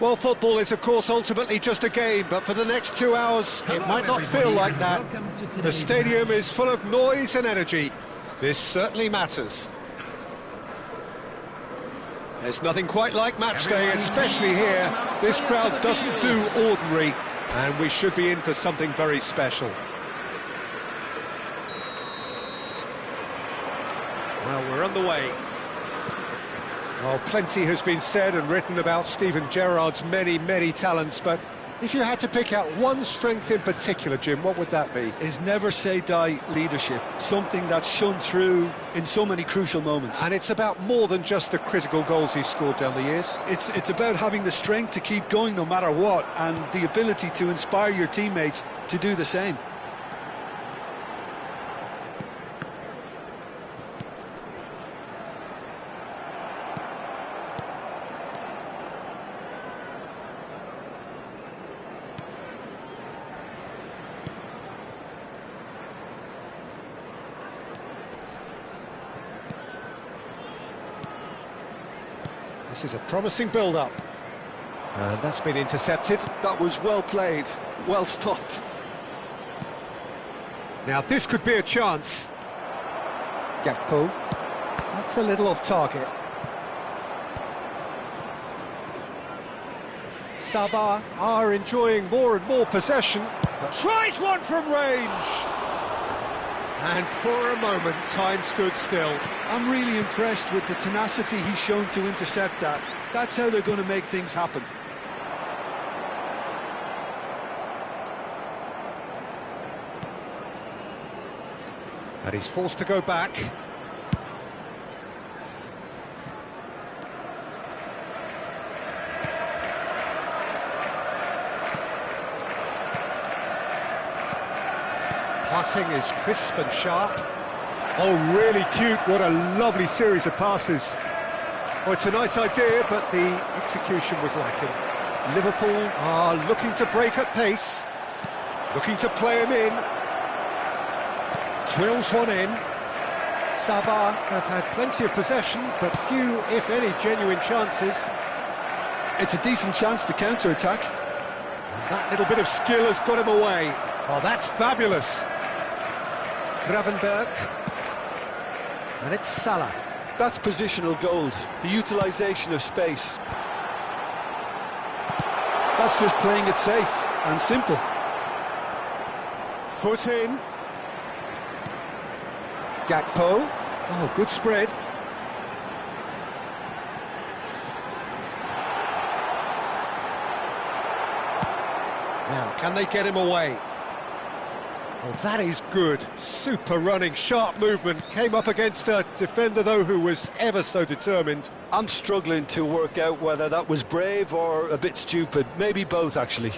Well, football is, of course, ultimately just a game, but for the next 2 hours, it might not feel like that. The stadium is full of noise and energy. This certainly matters. There's nothing quite like match day, especially here. This crowd doesn't do ordinary, and we should be in for something very special. Well, we're on the way. Well, plenty has been said and written about Steven Gerrard's many, many talents, but if you had to pick out one strength in particular, Jim, what would that be? His never-say-die leadership, something that's shone through in so many crucial moments. And it's about more than just the critical goals he's scored down the years. It's about having the strength to keep going no matter what, and the ability to inspire your teammates to do the same. This is a promising build-up. And that's been intercepted. That was well played, well stopped. Now this could be a chance. Gakpo. That's a little off target. Sabah are enjoying more and more possession, but tries one from range. And for a moment, time stood still. I'm really impressed with the tenacity he's shown to intercept that. That's how they're going to make things happen. And he's forced to go back. Passing is crisp and sharp. Oh, really cute. What a lovely series of passes. Oh, it's a nice idea, but the execution was lacking. Liverpool are looking to break at pace, looking to play him in. Drills one in. Sabah have had plenty of possession, but few, if any, genuine chances. It's a decent chance to counter-attack. And that little bit of skill has got him away. Oh, that's fabulous. Gravenberg. And it's Salah. That's positional gold, the utilisation of space. That's just playing it safe and simple. Foot in. Gakpo. Oh, good spread. Now, can they get him away? Oh, that is good. Super running, sharp movement. Came up against a defender, though, who was ever so determined. I'm struggling to work out whether that was brave or a bit stupid. Maybe both, actually.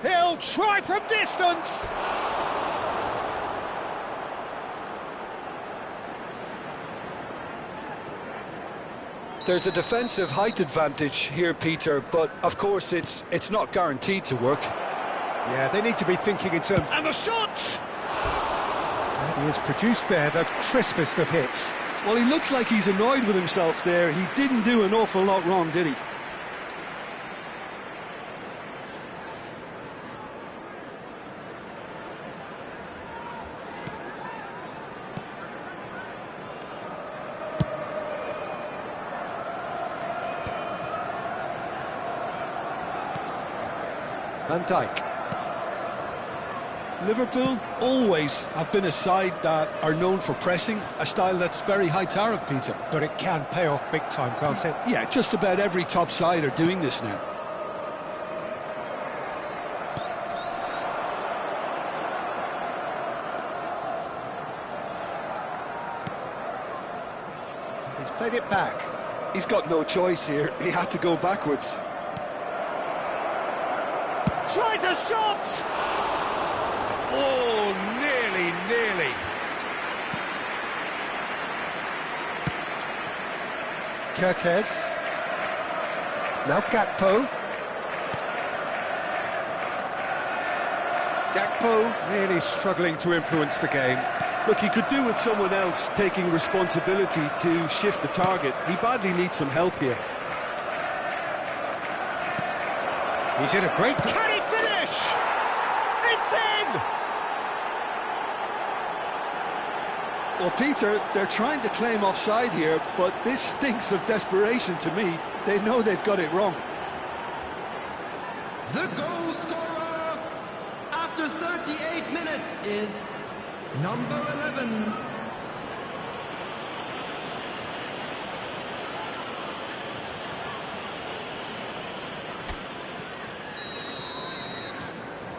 He'll try from distance! There's a defensive height advantage here, Peter, but of course it's not guaranteed to work. Yeah, they need to be thinking in terms... And the shot! And he has produced there the crispest of hits. Well, he looks like he's annoyed with himself there. He didn't do an awful lot wrong, did he? Van Dijk. Liverpool always have been a side that are known for pressing, a style that's very high tariff, Peter. But it can pay off big time, can't it? Yeah, just about every top side are doing this now. He's played it back. He's got no choice here. He had to go backwards. Tries a shot! Oh, nearly. Kirkes. Now Gakpo. Gakpo really struggling to influence the game. Look, he could do with someone else taking responsibility to shift the target. He badly needs some help here. He's in a great... Can he finish? It's in! Well, Peter, they're trying to claim offside here, but this stinks of desperation to me. They know they've got it wrong. The goal scorer after 38 minutes is number 11.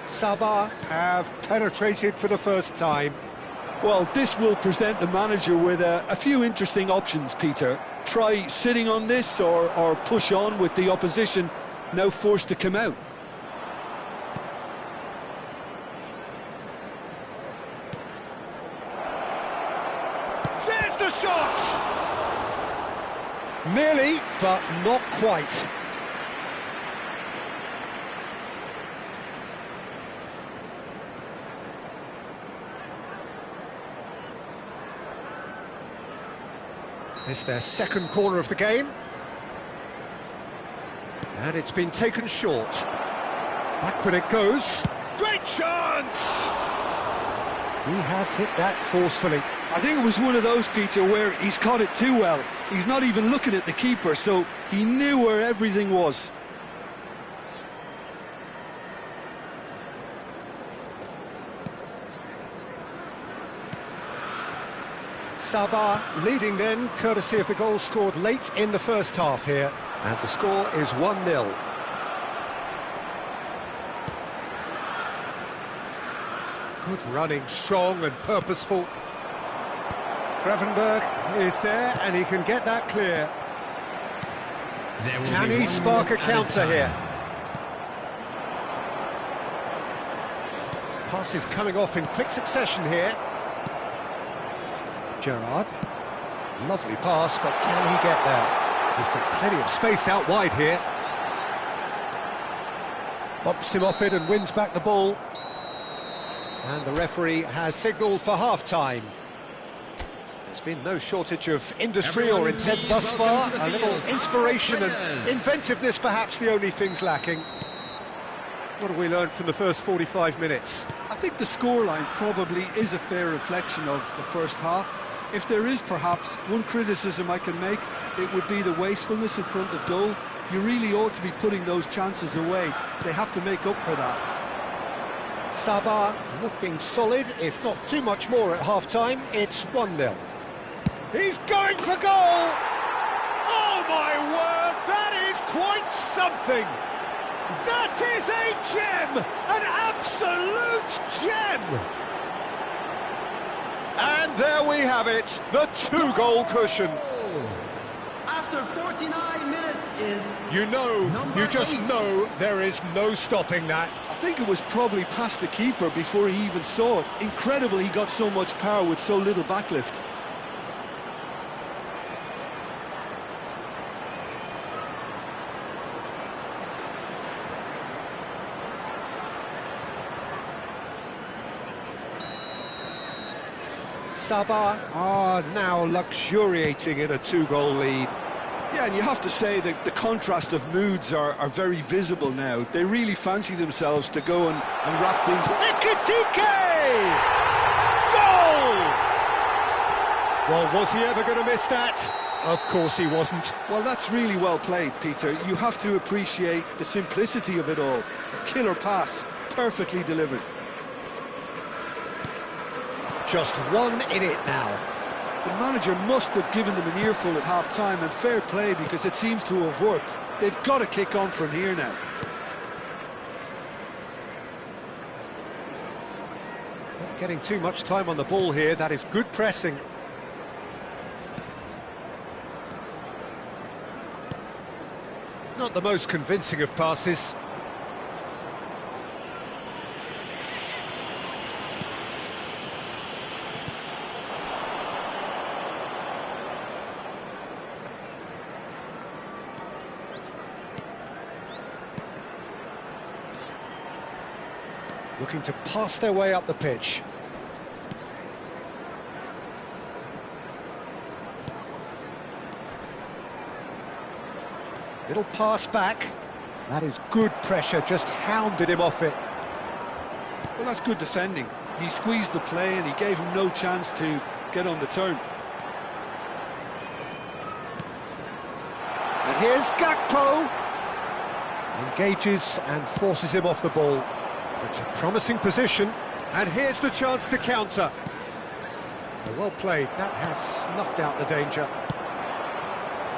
Sabah have penetrated for the first time. Well, this will present the manager with a few interesting options, Peter. Try sitting on this or push on with the opposition now forced to come out. There's the shot! Nearly, but not quite. It's their second corner of the game. And it's been taken short. Backward it goes. Great chance! He has hit that forcefully. I think it was one of those, Peter, where he's caught it too well. He's not even looking at the keeper, so he knew where everything was. Sabah leading then, courtesy of the goal scored late in the first half here. And the score is 1-0. Good running, strong and purposeful. Gravenberg is there, and he can get that clear. Can he spark a counter here? Passes coming off in quick succession here. Gerrard, lovely pass, but can he get there? He's got plenty of space out wide here. Bumps him off it and wins back the ball. And the referee has signalled for half-time. There's been no shortage of industry or intent thus far. A little inspiration and inventiveness, perhaps the only things lacking. What have we learned from the first 45 minutes? I think the scoreline probably is a fair reflection of the first half. If there is perhaps one criticism I can make, it would be the wastefulness in front of goal. You really ought to be putting those chances away. They have to make up for that. Sabah looking solid, if not too much more at half-time. It's 1-0. He's going for goal! Oh my word, that is quite something! That is a gem! An absolute gem! And there we have it, the two-goal cushion. After 49 minutes is... You just know there is no stopping that. I think it was probably past the keeper before he even saw it. Incredible he got so much power with so little backlift. Sabah are now luxuriating in a two-goal lead. Yeah, and you have to say that the contrast of moods are very visible now. They really fancy themselves to go and wrap things up. Ekitike! Goal! Well, was he ever going to miss that? Of course he wasn't. Well, that's really well played, Peter. You have to appreciate the simplicity of it all. A killer pass, perfectly delivered. Just one in it now. The manager must have given them an earful at half-time, and fair play because it seems to have worked. They've got to kick on from here now. Not getting too much time on the ball here. That is good pressing. Not the most convincing of passes. Looking to pass their way up the pitch. Little pass back. That is good pressure, just hounded him off it. Well, that's good defending. He squeezed the play and he gave him no chance to get on the turn. And here's Gakpo. Engages and forces him off the ball. It's a promising position. And here's the chance to counter. Well played. That has snuffed out the danger.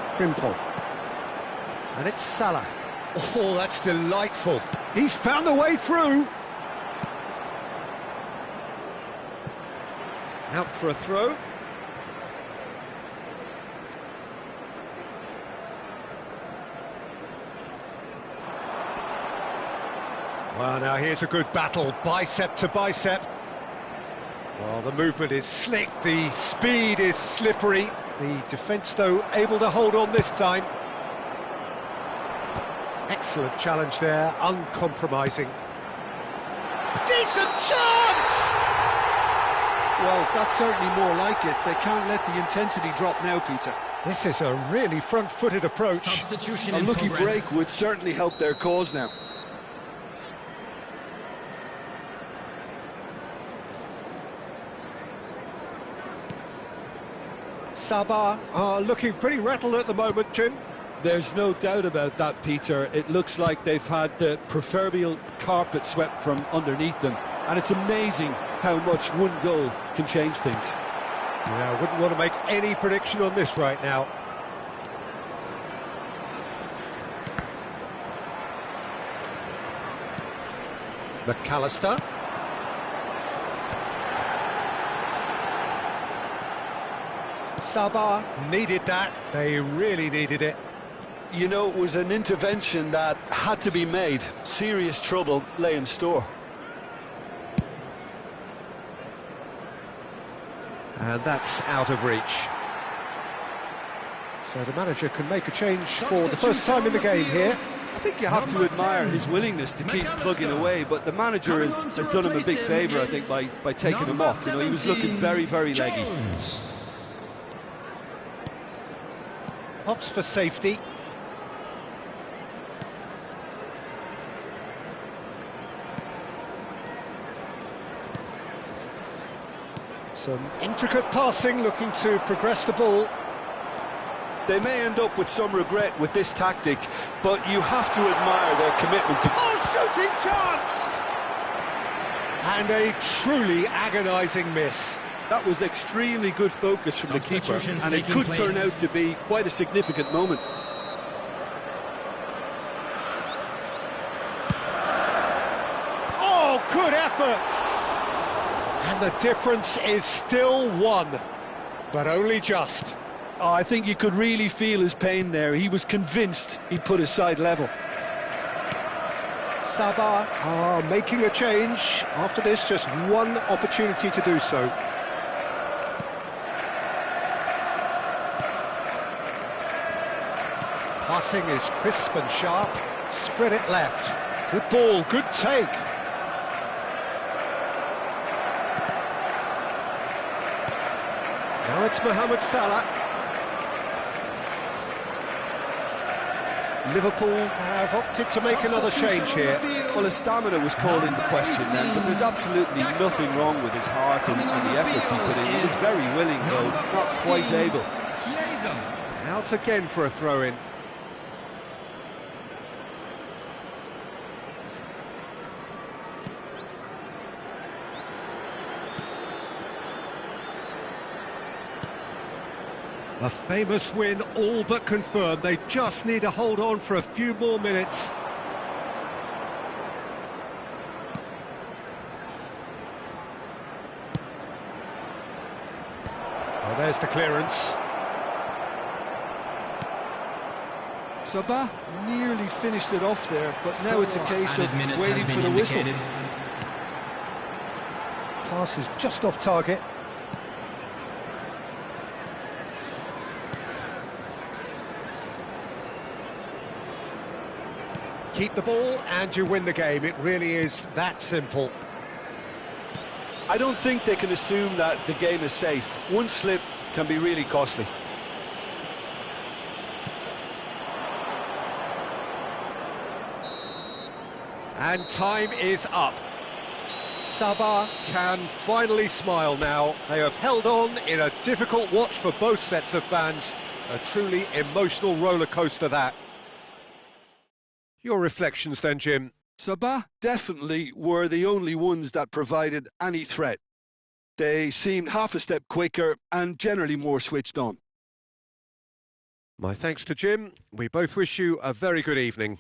Frimpong. And it's Salah. Oh, that's delightful. He's found a way through. Out for a throw. Well, now here's a good battle, bicep to bicep. Well, the movement is slick, the speed is slippery. The defence, though, able to hold on this time. Excellent challenge there, uncompromising. Decent chance! Well, that's certainly more like it. They can't let the intensity drop now, Peter. This is a really front-footed approach. Substitution A in lucky progress. break would certainly help their cause now. Sabah are looking pretty rattled at the moment, Jim. There's no doubt about that, Peter. It looks like they've had the proverbial carpet swept from underneath them. And it's amazing how much one goal can change things. Yeah, I wouldn't want to make any prediction on this right now. McAllister. Sabah needed that. They really needed it. You know, it was an intervention that had to be made. Serious trouble lay in store. And that's out of reach. So the manager can make a change for the first time in the game here. I think you have to admire his willingness to keep plugging away, but the manager has done him a big favour, I think, by taking him off. You know, he was looking very, very leggy. Opts for safety. Some intricate passing, looking to progress the ball. They may end up with some regret with this tactic, but you have to admire their commitment to... Oh, shooting chance! And a truly agonising miss. That was extremely good focus from the keeper, and it could turn out to be quite a significant moment. Oh, good effort! And the difference is still one, but only just. Oh, I think you could really feel his pain there. He was convinced he'd put his side level. Sabah are making a change. After this, just one opportunity to do so. Passing is crisp and sharp. Spread it left. Good ball, good take. Now it's Mohamed Salah. Liverpool have opted to make another change here. Well, his stamina was called into question then, but there's absolutely nothing wrong with his heart and the efforts he put in. He was very willing, though not quite able. Out again for a throw-in. A famous win, all but confirmed. They just need to hold on for a few more minutes. Oh, there's the clearance. Sabah nearly finished it off there, but now it's a case of waiting for the whistle. Pass is just off target. Keep the ball and you win the game. It really is that simple. I don't think they can assume that the game is safe. One slip can be really costly. And time is up. Sabah can finally smile now. They have held on in a difficult watch for both sets of fans. A truly emotional roller coaster, that. Your reflections then, Jim? Sabah definitely were the only ones that provided any threat. They seemed half a step quicker and generally more switched on. My thanks to Jim. We both wish you a very good evening.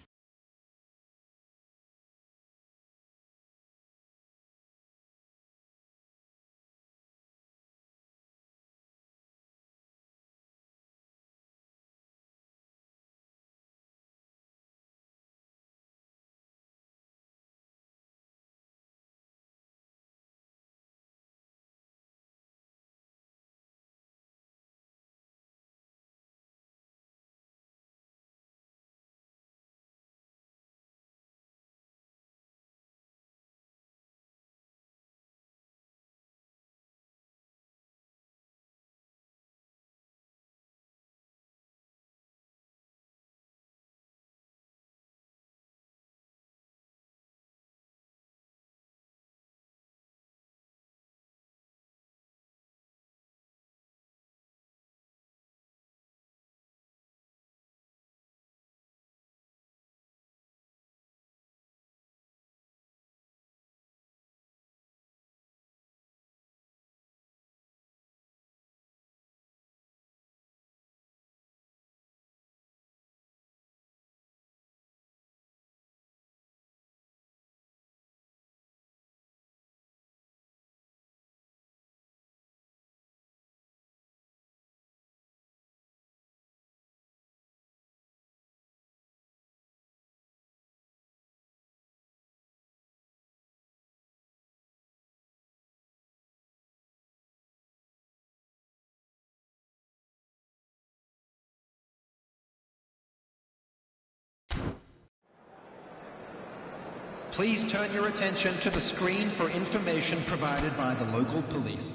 Please turn your attention to the screen for information provided by the local police.